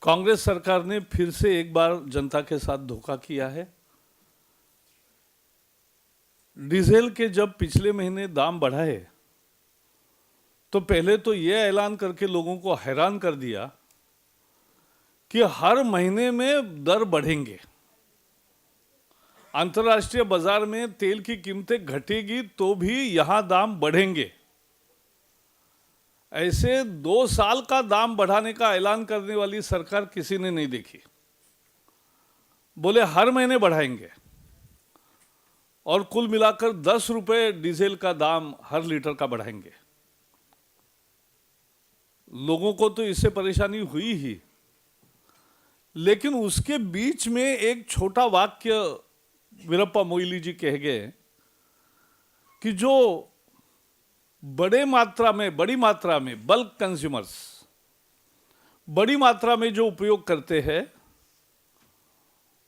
कांग्रेस सरकार ने फिर से एक बार जनता के साथ धोखा किया है। डीजल के जब पिछले महीने दाम बढ़ाए तो पहले तो यह ऐलान करके लोगों को हैरान कर दिया कि हर महीने में दर बढ़ेंगे, अंतर्राष्ट्रीय बाजार में तेल की कीमतें घटेगी तो भी यहां दाम बढ़ेंगे। ऐसे 2 साल का दाम बढ़ाने का ऐलान करने वाली सरकार किसी ने नहीं देखी। बोले हर महीने बढ़ाएंगे और कुल मिलाकर 10 रुपए डीजल का दाम हर लीटर का बढ़ाएंगे। लोगों को तो इससे परेशानी हुई ही, लेकिन उसके बीच में एक छोटा वाक्य वीरप्पा मोइली जी कह गए कि जो बड़ी मात्रा में बल्क कंज्यूमर्स बड़ी मात्रा में जो उपयोग करते हैं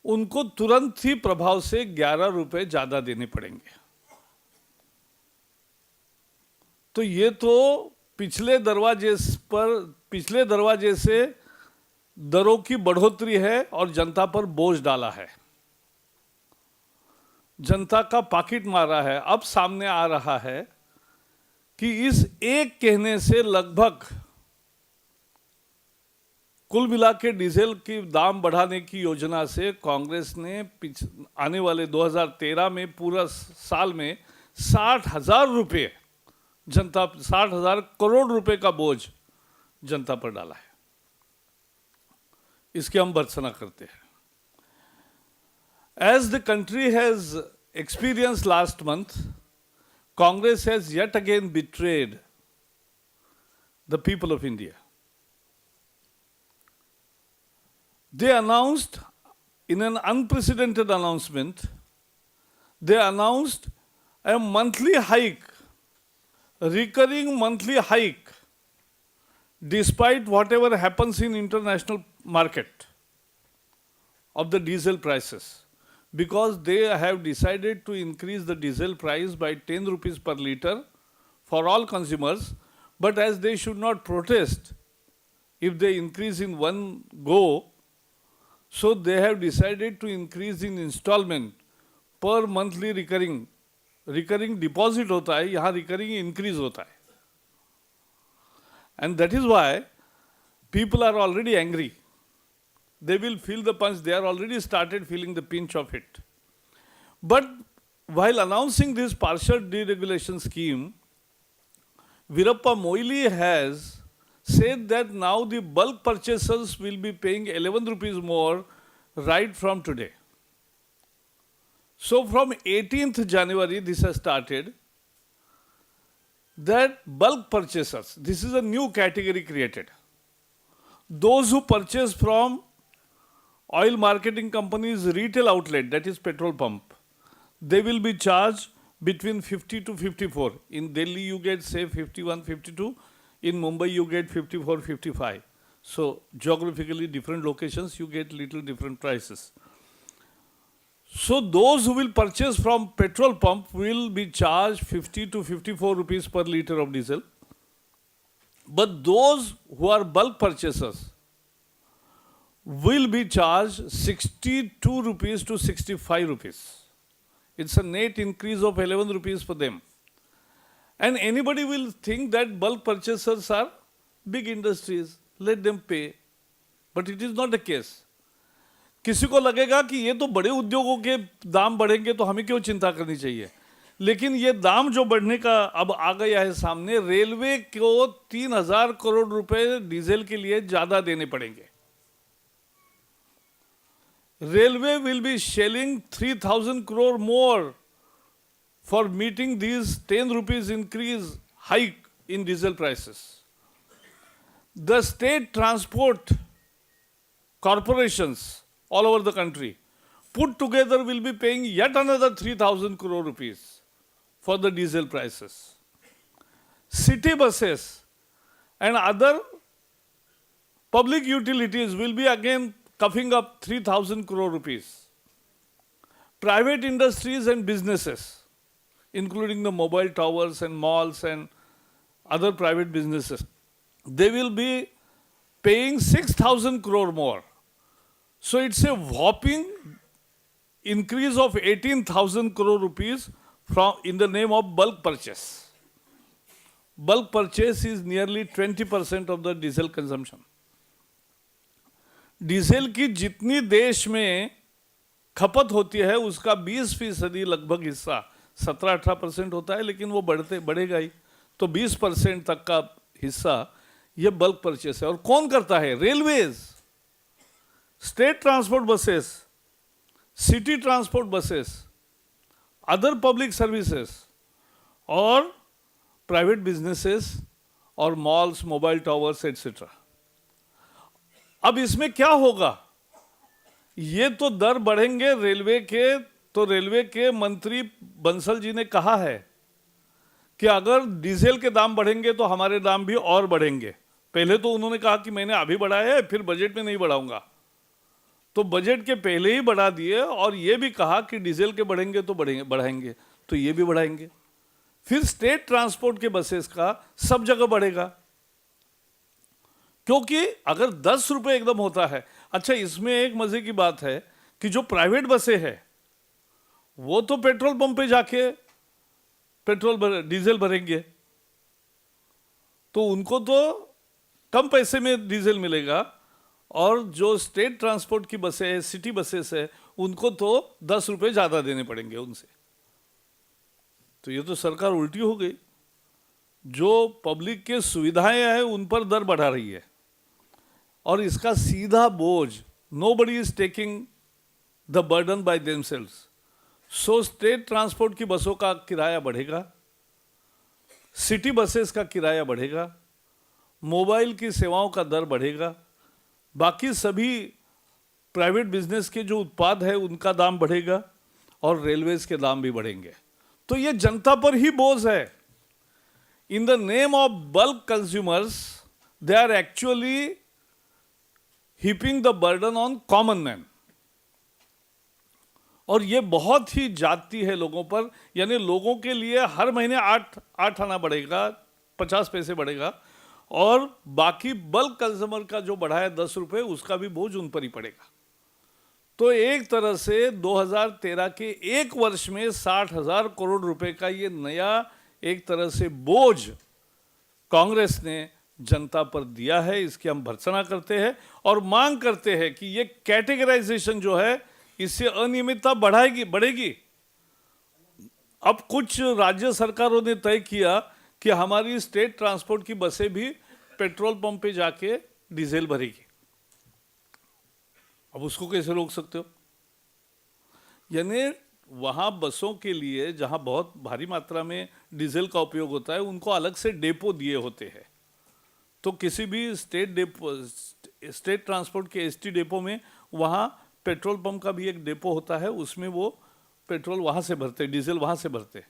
उनको तुरंत ही प्रभाव से 11 रुपए ज्यादा देने पड़ेंगे। तो ये तो पिछले दरवाजे से दरों की बढ़ोतरी है और जनता पर बोझ डाला है, जनता का पाकिट मारा है। अब सामने आ रहा है कि इस एक कहने से लगभग कुल मिला के डीजल की दाम बढ़ाने की योजना से कांग्रेस ने आने वाले 2013 में पूरा साल में 60,000 रुपये 60,000 करोड़ रुपए का बोझ जनता पर डाला है। इसकी हम भर्त्सना करते हैं। As the country has experienced last month, Congress has yet again betrayed the people of India. They announced, in an unprecedented announcement, they announced a monthly hike, a recurring monthly hike, despite whatever happens in international market of the diesel prices, because they have decided to increase the diesel price by 10 rupees per liter for all consumers, but as they should not protest if they increase in one go, so they have decided to increase in installment per monthly recurring deposit होता है, यहाँ recurring increase होता है. And that is why people are already angry. They will feel the punch. They are already started feeling the pinch of it. But while announcing this partial deregulation scheme, Veerappa Moily has said that now the bulk purchasers will be paying 11 rupees more right from today. So from 18th January, this has started, that bulk purchasers, this is a new category created. Those who purchase from oil marketing companies' retail outlet, that is petrol pump, they will be charged between 50 to 54. In Delhi, you get say 51, 52. In Mumbai, you get 54, 55. So geographically different locations, you get little different prices. So those who will purchase from petrol pump will be charged 50 to 54 rupees per liter of diesel. But those who are bulk purchasers will be charged 62 rupees to 65 rupees. It's a net increase of 11 rupees for them. And anybody will think that bulk purchasers are big industries, let them pay. But it is not the case. किसी को लगेगा कि ये तो बड़े उद्योगों के दाम बढ़ेंगे तो हमें क्यों चिंता करनी चाहिए, लेकिन ये दाम जो बढ़ने का अब आ गया है सामने, रेलवे को 3,000 करोड़ रुपए डीजल के लिए ज्यादा देने पड़ेंगे. Railway will be shelling 3,000 crore more for meeting these 10 rupees increase hike in diesel prices. The state transport corporations all over the country put together will be paying yet another 3,000 crore rupees for the diesel prices. City buses and other public utilities will be again coughing up 3,000 crore rupees. Private industries and businesses, including the mobile towers and malls and other private businesses, they will be paying 6,000 crore more. So it's a whopping increase of 18,000 crore rupees from in the name of bulk purchase. Bulk purchase is nearly 20% of the diesel consumption. Diesel की जितनी देश में खपत होती है उसका 20% लगभग हिस्सा 17-18% होता है, लेकिन वो बढ़ेगा ही, तो 20% तक का हिस्सा ये बल्क परचेस है. और कौन करता है? Railways, state transport buses, city transport buses, other public services और प्राइवेट बिजनेसेस और मॉल्स, मोबाइल टावर्स एटसेट्रा. अब इसमें क्या होगा? ये तो दर बढ़ेंगे रेलवे के, तो रेलवे के मंत्री बंसल जी ने कहा है कि अगर डीजल के दाम बढ़ेंगे तो हमारे दाम भी और बढ़ेंगे. पहले तो उन्होंने कहा कि मैंने अभी बढ़ाया है, फिर बजट में नहीं बढ़ाऊंगा, तो बजट के पहले ही बढ़ा दिए. और ये भी कहा कि डीजल के बढ़ेंगे तो बढ़ाएंगे, तो ये भी बढ़ाएंगे. फिर स्टेट ट्रांसपोर्ट के बसेस का सब जगह बढ़ेगा, क्योंकि अगर 10 रुपए एकदम होता है. अच्छा, इसमें एक मजे की बात है कि जो प्राइवेट बसें हैं वो तो पेट्रोल पंप पे जाके डीजल भरेंगे, तो उनको तो कम पैसे में डीजल मिलेगा. और जो स्टेट ट्रांसपोर्ट की बसें हैं, सिटी बसेस है, उनको तो 10 रुपए ज्यादा देने पड़ेंगे उनसे. तो ये तो सरकार उल्टी हो गई. जो पब्लिक के सुविधाएं हैं उन पर दर बढ़ा रही है, और इसका सीधा बोझ, nobody is taking the burden by themselves. So state transport की बसों का किराया बढ़ेगा, सिटी बसेस का किराया बढ़ेगा, मोबाइल की सेवाओं का दर बढ़ेगा, बाकी सभी प्राइवेट बिजनेस के जो उत्पाद है उनका दाम बढ़ेगा, और रेलवेज के दाम भी बढ़ेंगे. तो ये जनता पर ही बोझ है. In the name of bulk consumers they are actually heaping the burden on common man. और ये बहुत ही जाती है लोगों पर. यानी लोगों के लिए हर महीने 8 आना बढ़ेगा, 50 पैसे बढ़ेगा, और बाकी बल्क कंज्यूमर का जो बढ़ा है 10 रुपए, उसका भी बोझ उन पर ही पड़ेगा. तो एक तरह से 2013 के एक वर्ष में 60,000 करोड़ रुपए का ये नया एक तरह से बोझ कांग्रेस ने जनता पर दिया है. इसकी हम भर्त्सना करते हैं और मांग करते हैं कि ये कैटेगराइजेशन जो है इससे अनियमितता बढ़ेगी. अब कुछ राज्य सरकारों ने तय किया कि हमारी स्टेट ट्रांसपोर्ट की बसें भी पेट्रोल पंप पे जाके डीजल भरेगी. अब उसको कैसे रोक सकते हो? यानी वहां बसों के लिए जहां बहुत भारी मात्रा में डीजल का उपयोग होता है, उनको अलग से डेपो दिए होते हैं. तो किसी भी स्टेट ट्रांसपोर्ट के एसटी डेपो में वहां पेट्रोल पंप का भी एक डेपो होता है, उसमें वो पेट्रोल वहां से भरते, डीजल वहां से भरते.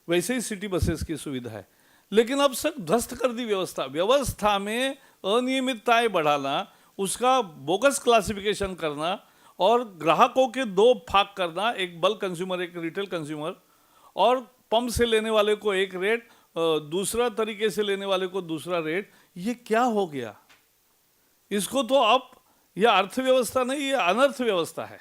वैसे ही सिटी बसेस की सुविधा है. लेकिन अब सब ध्वस्त कर दी व्यवस्था में अनियमितताएं बढ़ाना, उसका बोगस क्लासिफिकेशन करना, और ग्राहकों के दो भाग करना, एक बल्क कंज्यूमर, एक रिटेल कंज्यूमर, और पंप से लेने वाले को एक रेट, दूसरा तरीके से लेने वाले को दूसरा रेट. ये क्या हो गया? इसको तो अब यह अर्थव्यवस्था नहीं, ये अनर्थव्यवस्था है.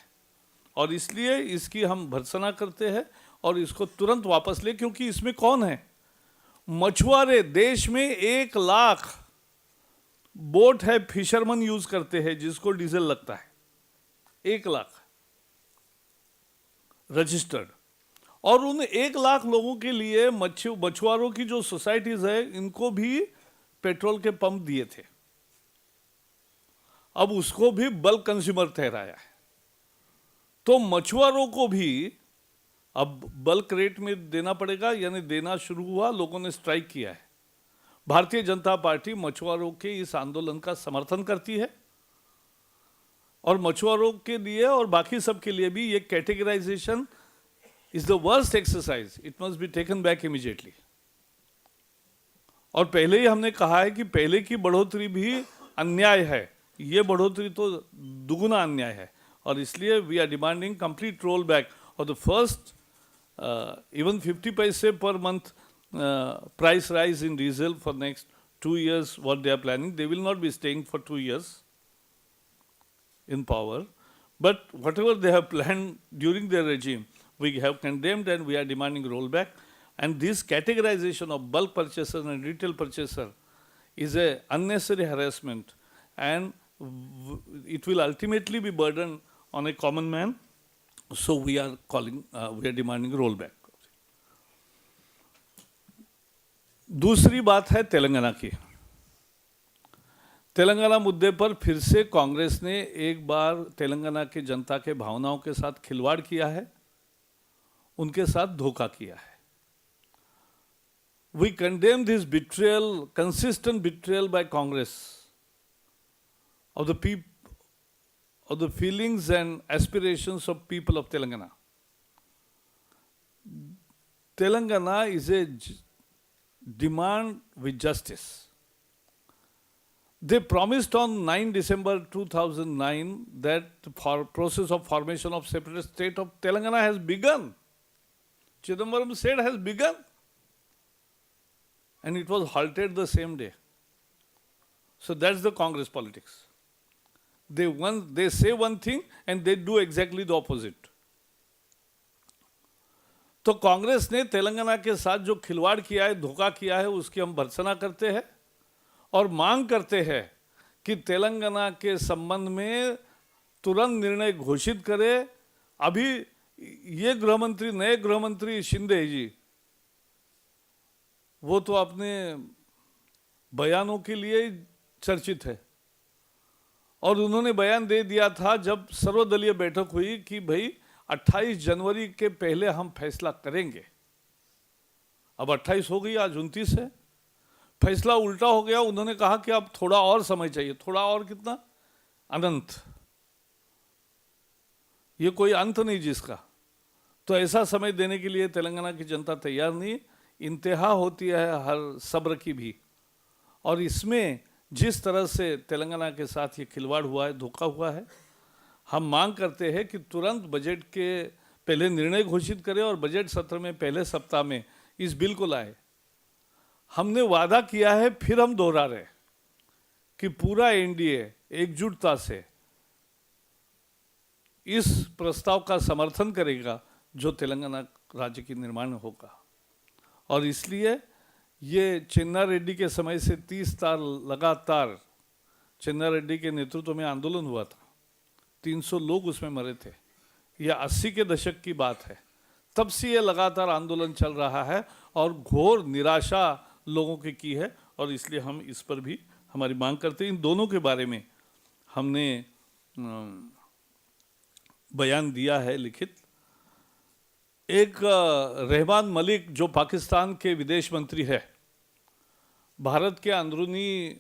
और इसलिए इसकी हम भर्त्सना करते हैं और इसको तुरंत वापस ले. क्योंकि इसमें कौन है? मछुआरे. देश में 1 लाख बोट है, फिशरमैन यूज करते हैं, जिसको डीजल लगता है. 1 लाख रजिस्टर्ड. और उन 1 लाख लोगों के लिए मछुआरों की जो सोसाइटीज है, इनको भी पेट्रोल के पंप दिए थे. अब उसको भी बल्क कंज्यूमर ठहराया है. तो मछुआरों को भी अब बल्क रेट में देना पड़ेगा, यानी देना शुरू हुआ. लोगों ने स्ट्राइक किया है. भारतीय जनता पार्टी मछुआरों के इस आंदोलन का समर्थन करती है, और मछुआरों के लिए और बाकी सब के लिए भी ये categorisation is the worst exercise. It must be taken back immediately. और पहले ही हमने कहा है कि पहले की बढ़ोतरी भी अन्याय है, ये बढ़ोतरी तो दुगुना अन्याय है. और इसलिए we are demanding complete roll back of the first even 50 paise per month price rise in diesel for next 2 years what they are planning. They will not be staying for 2 years in power. But whatever they have planned during their regime, we have condemned and we are demanding rollback. And this categorization of bulk purchaser and retail purchaser is a unnecessary harassment, and it will ultimately be burden on a common man. So we are demanding rollback. दूसरी बात है तेलंगाना की. तेलंगाना मुद्दे पर फिर से कांग्रेस ने एक बार तेलंगाना के जनता के भावनाओं के साथ खिलवाड़ किया है, उनके साथ धोखा किया है. We condemn this betrayal, consistent betrayal by Congress of the feelings and aspirations of people of Telangana. Telangana is a demand with justice. They promised on 9 December 2009 that the process of formation of separate state of Telangana has begun. Chidambaram said has begun. And it was halted the same day. So that's the Congress politics. They say one thing and they do exactly the opposite. तो कांग्रेस ने तेलंगाना के साथ जो खिलवाड़ किया है, धोखा किया है, उसकी हम भर्त्सना करते हैं और मांग करते हैं कि तेलंगाना के संबंध में तुरंत निर्णय घोषित करे. अभी ये गृहमंत्री, नए गृहमंत्री शिंदे जी, वो तो अपने बयानों के लिए चर्चित है और उन्होंने बयान दे दिया था जब सर्वदलीय बैठक हुई कि भाई 28 जनवरी के पहले हम फैसला करेंगे. अब 28 हो गई, आज 29 है. फैसला उल्टा हो गया. उन्होंने कहा कि अब थोड़ा और समय चाहिए. थोड़ा और कितना? अनंत. ये कोई अंत नहीं जिसका. तो ऐसा समय देने के लिए तेलंगाना की जनता तैयार नहीं. इंतहा होती है हर सब्र की भी. और इसमें जिस तरह से तेलंगाना के साथ ये खिलवाड़ हुआ है, धोखा हुआ है, हम मांग करते हैं कि तुरंत बजट के पहले निर्णय घोषित करें और बजट सत्र में पहले सप्ताह में इस बिल को लाए. हमने वादा किया है, फिर हम दोहरा रहे कि पूरा एनडीए एकजुटता से इस प्रस्ताव का समर्थन करेगा जो तेलंगाना राज्य की निर्माण होगा. और इसलिए ये चिन्ना रेड्डी के समय से 30 साल लगातार चिन्ना रेड्डी के नेतृत्व में आंदोलन हुआ था. 300 लोग उसमें मरे थे. यह 80 के दशक की बात है. तब से ये लगातार आंदोलन चल रहा है और घोर निराशा लोगों की है. और इसलिए हम इस पर भी हमारी मांग करते हैं. इन दोनों के बारे में हमने बयान दिया है लिखित. एक रहमान मलिक जो पाकिस्तान के विदेश मंत्री है, भारत के अंदरूनी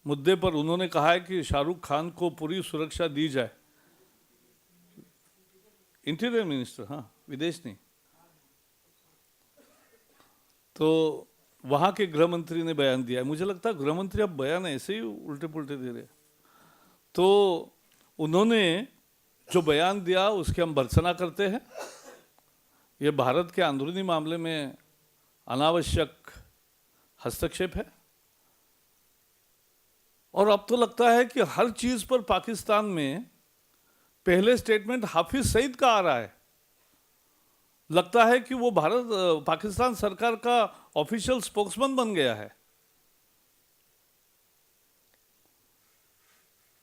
मुद्दे पर उन्होंने कहा है कि शाहरुख खान को पूरी सुरक्षा दी जाए. इंटीरियर मिनिस्टर, हाँ, विदेश नहीं. तो वहाँ के गृह मंत्री ने बयान दिया है. मुझे लगता है गृह मंत्री अब बयान ऐसे ही उल्टे पुल्टे दे रहे. तो उन्होंने जो बयान दिया उसकी हम भर्त्सना करते हैं. ये भारत के अंदरूनी मामले में अनावश्यक हस्तक्षेप है. और अब तो लगता है कि हर चीज पर पाकिस्तान में पहले स्टेटमेंट हाफिज सईद का आ रहा है. लगता है कि वो पाकिस्तान सरकार का ऑफिशियल स्पोक्समैन बन गया है.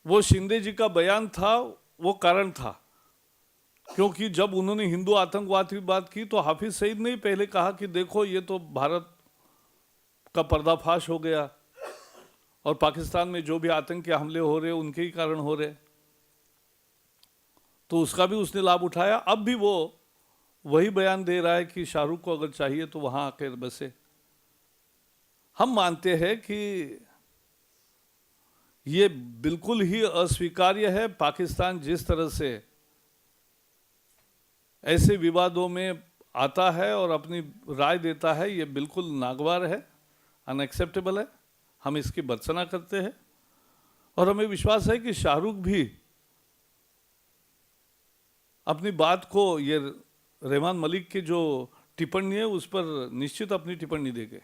वो शिंदे जी का बयान था, वो कारण था, क्योंकि जब उन्होंने हिंदू आतंकवाद की बात की तो हाफिज सईद ने पहले कहा कि देखो ये तो भारत का पर्दाफाश हो गया और पाकिस्तान में जो भी आतंकी हमले हो रहे उनके ही कारण हो रहे. तो उसका भी उसने लाभ उठाया. अब भी वो वही बयान दे रहा है कि शाहरुख को अगर चाहिए तो वहां आकर बसे. हम मानते हैं कि ये बिल्कुल ही अस्वीकार्य है. पाकिस्तान जिस तरह से ऐसे विवादों में आता है और अपनी राय देता है, ये बिल्कुल नागवार है, अनएक्सेप्टेबल है. हम इसकी भर्त्सना करते हैं और हमें विश्वास है कि शाहरुख भी अपनी बात को, ये रहमान मलिक की जो टिप्पणी है उस पर निश्चित अपनी टिप्पणी देंगे.